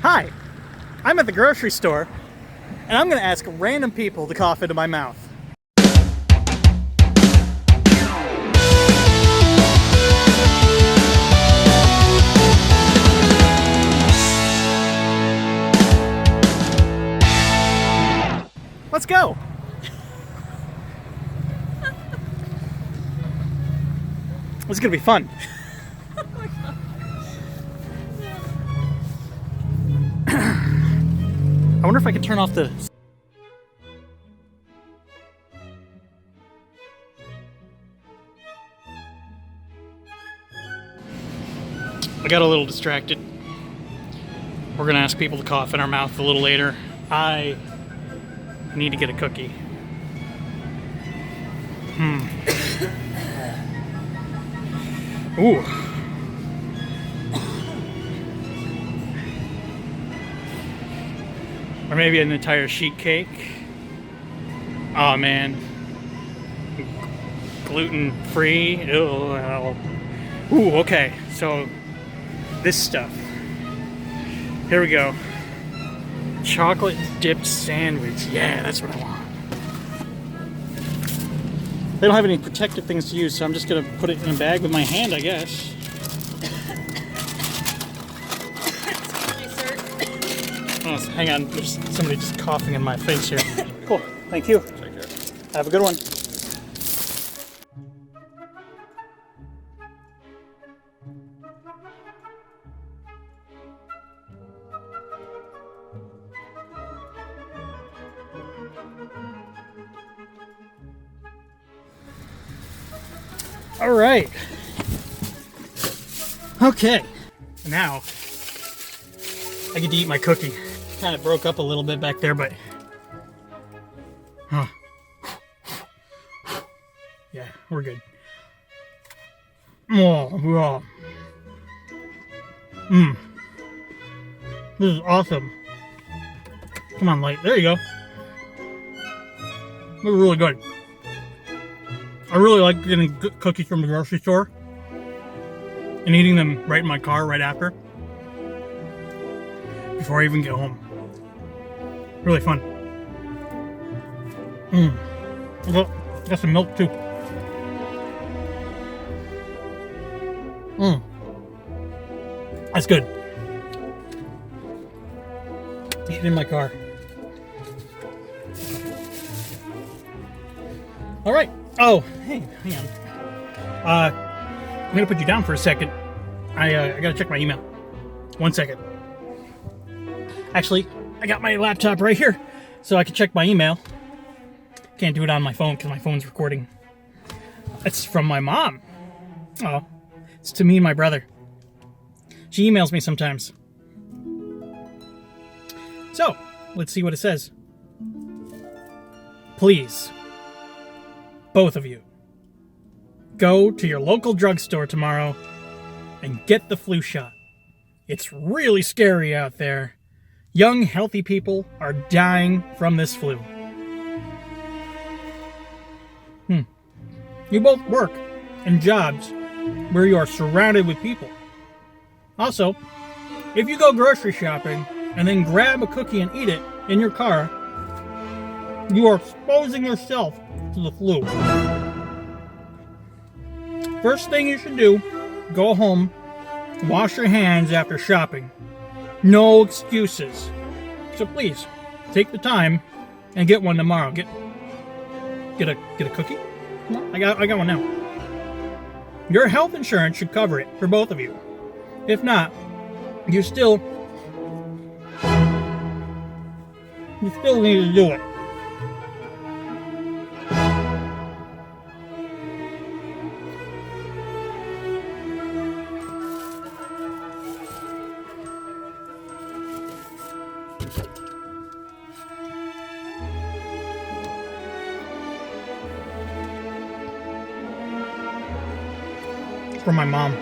Hi, I'm at the grocery store, and I'm going to ask random people to cough into my mouth. Let's go! This is going to be fun. I wonder if I can turn off the... I got a little distracted. We're gonna ask people to cough in our mouth a little later. I need to get a cookie. Ooh. Or maybe an entire sheet cake. Oh man. Gluten free. Ooh, okay. So this stuff. Here we go. Chocolate dipped sandwich. Yeah, that's what I want. They don't have any protective things to use, so I'm just gonna put it in a bag with my hand, I guess. Oh, hang on, there's somebody just coughing in my face here. Cool, thank you. Take care. Have a good one. All right. Okay. Now I get to eat my cookie. Kind of broke up a little bit back there, but yeah, we're good. Oh. This is awesome. Come on, light. There you go. This is really good. I really like getting cookies from the grocery store and eating them right in my car right after, before I even get home. Really fun. I got some milk too. That's good. Eating in my car. All right. Oh, hey, hang on. I'm gonna put you down for a second. I gotta check my email. 1 second. Actually, I got my laptop right here, so I can check my email. Can't do it on my phone because my phone's recording. It's from my mom. Oh, it's to me and my brother. She emails me sometimes. So, let's see what it says. Please, both of you, go to your local drugstore tomorrow and get the flu shot. It's really scary out there. Young, healthy people are dying from this flu. You both work in jobs where you are surrounded with people. Also, if you go grocery shopping and then grab a cookie and eat it in your car, you are exposing yourself to the flu. First thing you should do, go home, wash your hands after shopping. No excuses. So please, take the time and get one tomorrow. Get a cookie? Come on, I got one now. Your health insurance should cover it for both of you. If not, you still need to do it. From my mom.